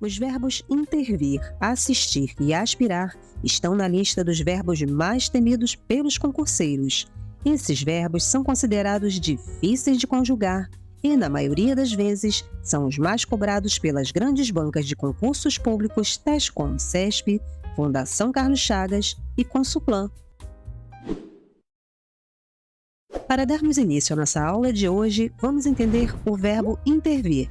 Os verbos intervir, assistir e aspirar estão na lista dos verbos mais temidos pelos concurseiros. Esses verbos são considerados difíceis de conjugar e, na maioria das vezes, são os mais cobrados pelas grandes bancas de concursos públicos, tais como CESP, Fundação Carlos Chagas e Consuplan. Para darmos início à nossa aula de hoje, vamos entender o verbo intervir.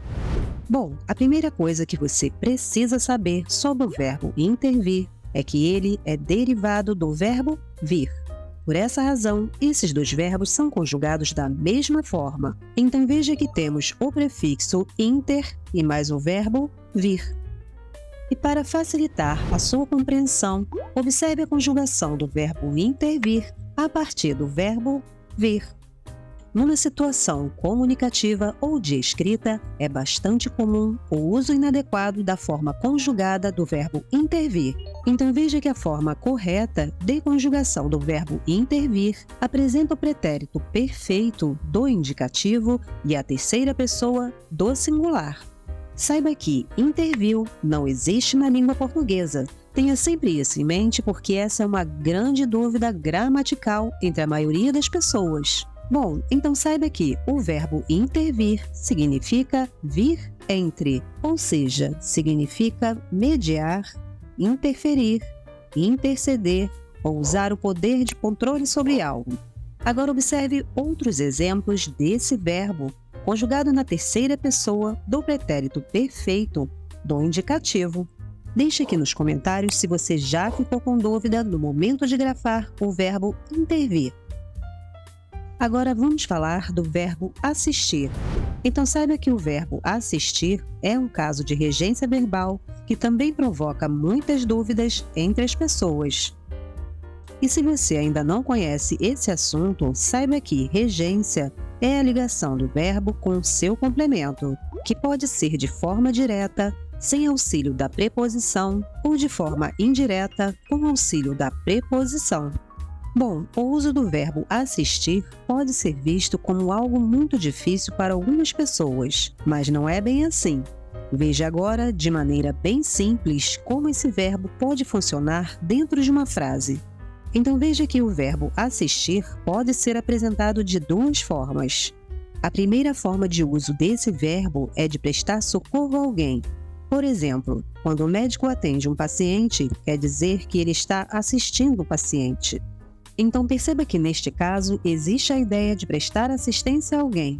Bom, a primeira coisa que você precisa saber sobre o verbo intervir é que ele é derivado do verbo vir. Por essa razão, esses dois verbos são conjugados da mesma forma. Então veja que temos o prefixo inter e mais o verbo vir. E para facilitar a sua compreensão, observe a conjugação do verbo intervir a partir do verbo vir. Numa situação comunicativa ou de escrita, é bastante comum o uso inadequado da forma conjugada do verbo intervir. Então veja que a forma correta de conjugação do verbo intervir apresenta o pretérito perfeito do indicativo e a terceira pessoa do singular. Saiba que interviu não existe na língua portuguesa. Tenha sempre isso em mente porque essa é uma grande dúvida gramatical entre a maioria das pessoas. Bom, então saiba que o verbo intervir significa vir entre, ou seja, significa mediar, interferir, interceder ou usar o poder de controle sobre algo. Agora observe outros exemplos desse verbo, conjugado na terceira pessoa do pretérito perfeito do indicativo. Deixe aqui nos comentários se você já ficou com dúvida no momento de grafar o verbo intervir. Agora vamos falar do verbo assistir. Então saiba que o verbo assistir é um caso de regência verbal que também provoca muitas dúvidas entre as pessoas. E se você ainda não conhece esse assunto, saiba que regência é a ligação do verbo com seu complemento, que pode ser de forma direta, sem auxílio da preposição, ou de forma indireta, com auxílio da preposição. Bom, o uso do verbo assistir pode ser visto como algo muito difícil para algumas pessoas, mas não é bem assim. Veja agora, de maneira bem simples, como esse verbo pode funcionar dentro de uma frase. Então veja que o verbo assistir pode ser apresentado de duas formas. A primeira forma de uso desse verbo é de prestar socorro a alguém. Por exemplo, quando o médico atende um paciente, quer dizer que ele está assistindo o paciente. Então perceba que neste caso existe a ideia de prestar assistência a alguém.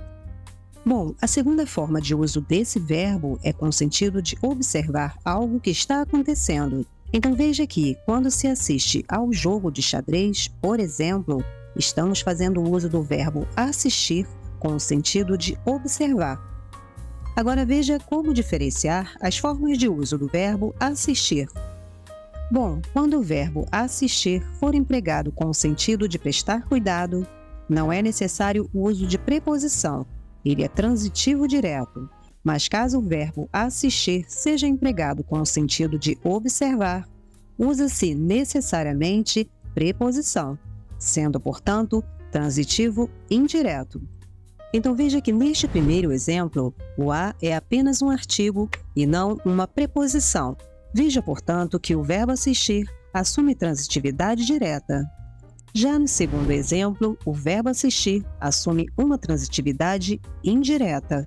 Bom, a segunda forma de uso desse verbo é com o sentido de observar algo que está acontecendo. Então veja que, quando se assiste ao jogo de xadrez, por exemplo, estamos fazendo uso do verbo assistir com o sentido de observar. Agora veja como diferenciar as formas de uso do verbo assistir. Bom, quando o verbo assistir for empregado com o sentido de prestar cuidado, não é necessário o uso de preposição, ele é transitivo direto. Mas caso o verbo assistir seja empregado com o sentido de observar, usa-se necessariamente preposição, sendo, portanto, transitivo indireto. Então veja que neste primeiro exemplo, o a é apenas um artigo e não uma preposição. Veja, portanto, que o verbo assistir assume transitividade direta. Já no segundo exemplo, o verbo assistir assume uma transitividade indireta.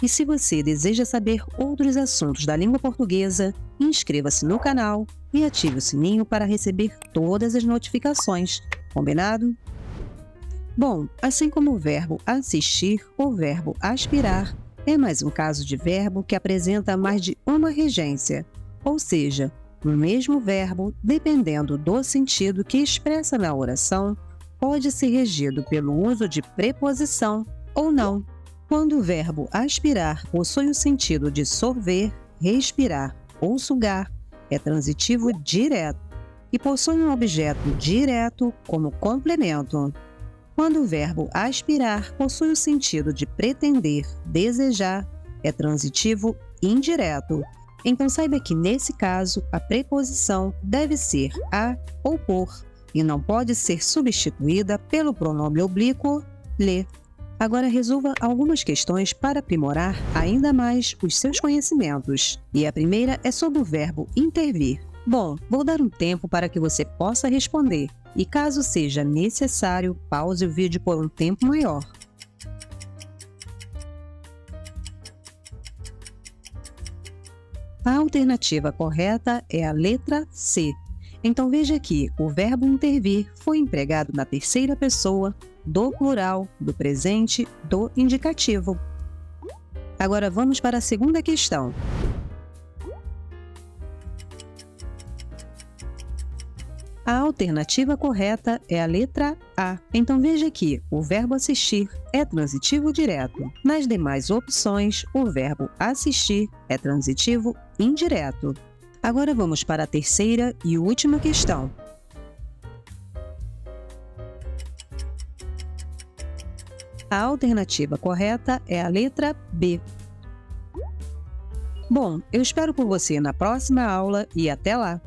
E se você deseja saber outros assuntos da língua portuguesa, inscreva-se no canal e ative o sininho para receber todas as notificações. Combinado? Bom, assim como o verbo assistir, o verbo aspirar é mais um caso de verbo que apresenta mais de uma regência, ou seja, o mesmo verbo, dependendo do sentido que expressa na oração, pode ser regido pelo uso de preposição ou não. Quando o verbo aspirar possui o sentido de sorver, respirar ou sugar, é transitivo direto e possui um objeto direto como complemento. Quando o verbo aspirar possui o sentido de pretender, desejar, é transitivo indireto. Então saiba que nesse caso a preposição deve ser a ou por e não pode ser substituída pelo pronome oblíquo lhe. Agora resolva algumas questões para aprimorar ainda mais os seus conhecimentos. E a primeira é sobre o verbo intervir. Bom, vou dar um tempo para que você possa responder. E caso seja necessário, pause o vídeo por um tempo maior. A alternativa correta é a letra C. Então veja que o verbo intervir foi empregado na terceira pessoa, do plural, do presente, do indicativo. Agora vamos para a segunda questão. A alternativa correta é a letra A. Então veja que o verbo assistir é transitivo direto. Nas demais opções, o verbo assistir é transitivo indireto. Agora vamos para a terceira e última questão. A alternativa correta é a letra B. Bom, eu espero por você na próxima aula e até lá!